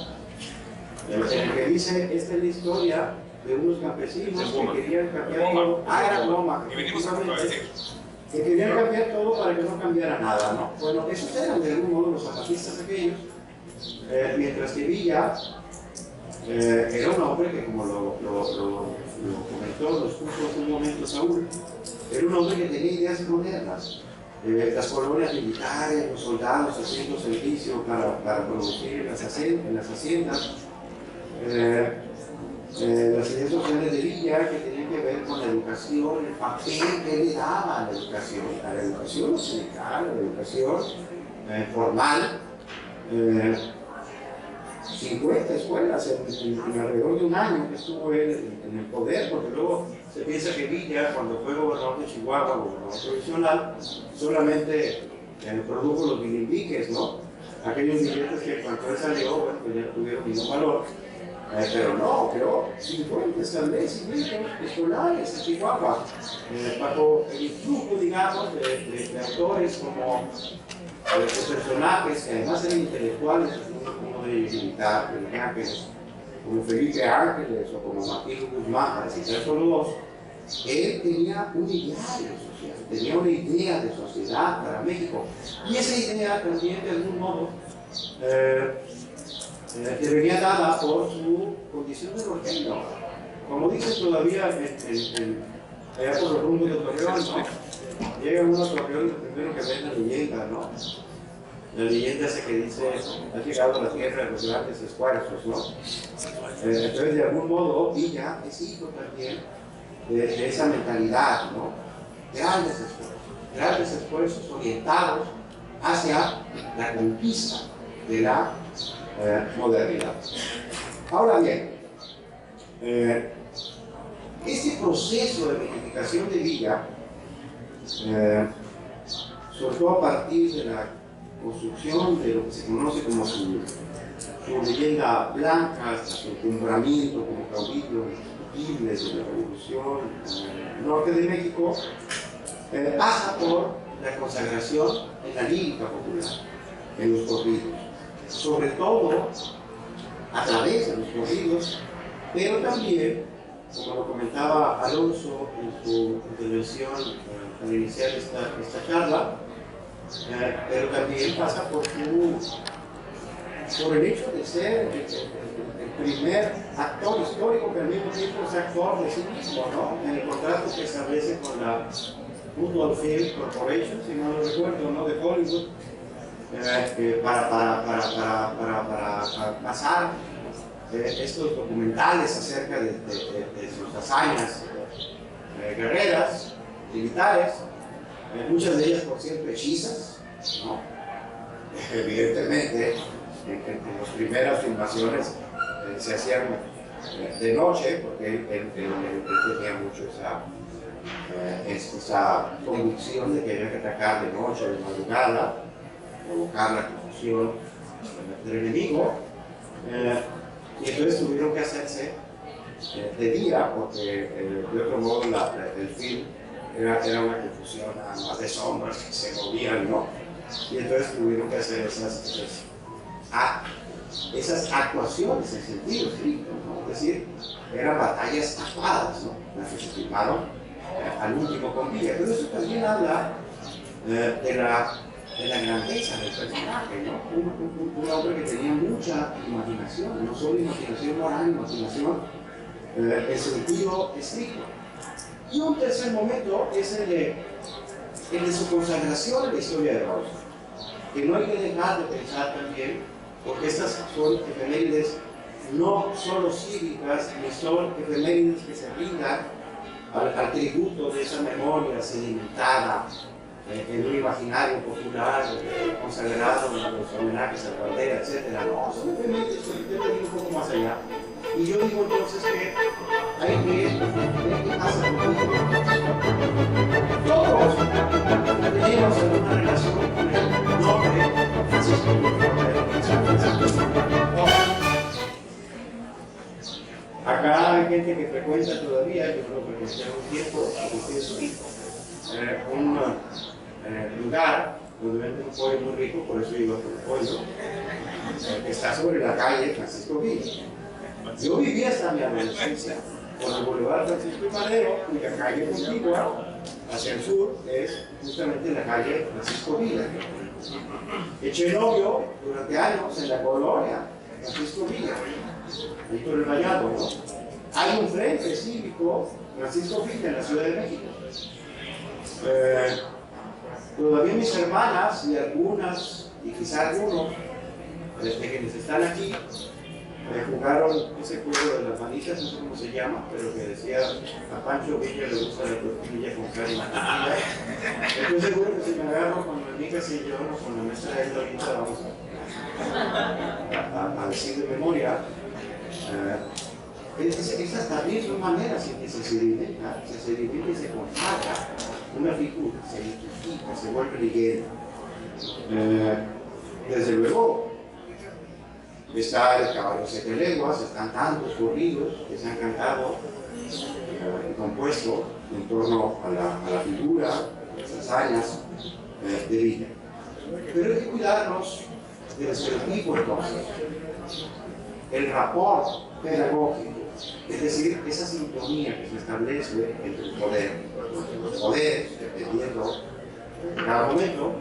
En el que dice: esta es la historia de unos campesinos que querían cambiar todo. Era Loma. Que querían cambiar todo para que no cambiara nada, ¿no? Bueno, esos eran de algún modo los zapatistas aquellos, mientras que Villa era un hombre que, como lo comentó, lo expuso hace un momento Saúl, era un hombre que tenía ideas modernas. Las colonias militares, los soldados haciendo servicio para producir en las haciendas, las ideas sociales de Villa que tenían que ver con la educación, el papel que le daba a la educación sindical, a la educación formal. 50 escuelas en alrededor de un año que estuvo él en el poder, porque luego se piensa que Villa, cuando fue gobernador de Chihuahua, gobernador provisional, solamente produjo los bilimbiques, ¿no? Aquellos billetes que cuando él salió, bueno, pues ya no tuvieron ningún valor. Pero no, creó 50 tal vez escolares en Chihuahua, bajo el influjo, digamos, de autores como de personajes que además eran intelectuales, como de militar, como Felipe Ángeles o como Martín Guzmán, para citar solo dos. Él tenía un ideario social, tenía una idea de sociedad para México, y esa idea también de algún modo que venía dada por su condición de norteño. Como dicen todavía allá por los rumbos de Torreón, ¿no? Llega uno a Torreón y lo primero que ve es la leyenda, ¿no? La leyenda esa que dice: ha llegado a la tierra de los grandes esfuerzos, ¿no? Entonces, de algún modo, Villa es hijo también de esa mentalidad, ¿no? Grandes esfuerzos orientados hacia la conquista de la modernidad. Ahora bien, este proceso de reivindicación de Villa, sobre todo a partir de la construcción de lo que se conoce como su leyenda blanca, hasta su encumbramiento como caudillo indiscutible de la Revolución Norte de México, pasa por la consagración en la lírica popular, en los corridos, sobre todo a través de los corridos, pero también, como lo comentaba Alonso en su intervención al iniciar esta charla, pero también pasa por el hecho de ser el primer actor histórico que al mismo tiempo es actor de sí mismo, ¿no? En el contrato que establece con la Football Film Corporation, si no lo recuerdo, ¿no? De Hollywood, para pasar estos documentales acerca de sus hazañas guerreras, militares, muchas de ellas por cierto hechizas, ¿no? Evidentemente en las primeras filmaciones se hacían de noche porque él tenía mucho esa convicción de que había que atacar de noche, de madrugada, provocar la confusión del enemigo, y entonces tuvieron que hacerse de día porque de otro modo el film era una confusión nada más de sombras que se movían, ¿no? Y entonces tuvieron que hacer esas actuaciones en sentido estricto, ¿no? Es decir, eran batallas actuadas, ¿no? Las que se filmaron al último con vida. Pero eso también habla de la grandeza del personaje, ¿no? Un hombre que tenía mucha imaginación, no solo imaginación moral, imaginación en sentido estricto. Y un tercer momento es el de su consagración en la historia de Rosa, que no hay que dejar de pensar también, porque estas son efemérides no solo cívicas, ni son efemérides que se brindan al tributo de esa memoria sedimentada en un imaginario popular consagrado en los homenajes a Caldera, etc. No, son efemérides que deben ir un poco más allá. Y yo digo entonces que hay que ver qué pasa con todos tenemos alguna relación con el nombre Francisco Acá hay gente que frecuenta todavía, yo creo que desde un tiempo, un lugar donde venden un pollo muy rico, por eso iba por el pollo, que está sobre la calle Francisco Villa. Yo viví hasta mi adolescencia por el Boulevard Francisco y Madero, cuya calle contigua hacia el sur es justamente la calle Francisco Villa. Eché novio durante años en la colonia Francisco Villa, ahí por el Vallado, ¿no? Hay un frente cívico Francisco Villa en la Ciudad de México. Todavía mis hermanas y algunas, y quizá algunos de quienes están aquí, jugaron ese juego de las manitas, no sé cómo se llama, pero que decía a Pancho Villa le gusta la tortilla con carne y mantequilla. Estoy seguro que si me agarro con mi amiga y yo, o con la maestra de ahorita, vamos a decir de memoria. Estas también son maneras en que se sedimenta y se consagra una figura, se identifica, se vuelve leyenda. Desde luego, está el Caballo Siete Leguas, están tantos corridos que se han cantado y compuesto en torno a la figura, las hazañas de Villa. Pero hay que cuidarnos del estereotipo entonces, el rapport pedagógico, es decir, esa sintonía que se establece entre el poder, los poderes, dependiendo de cada momento,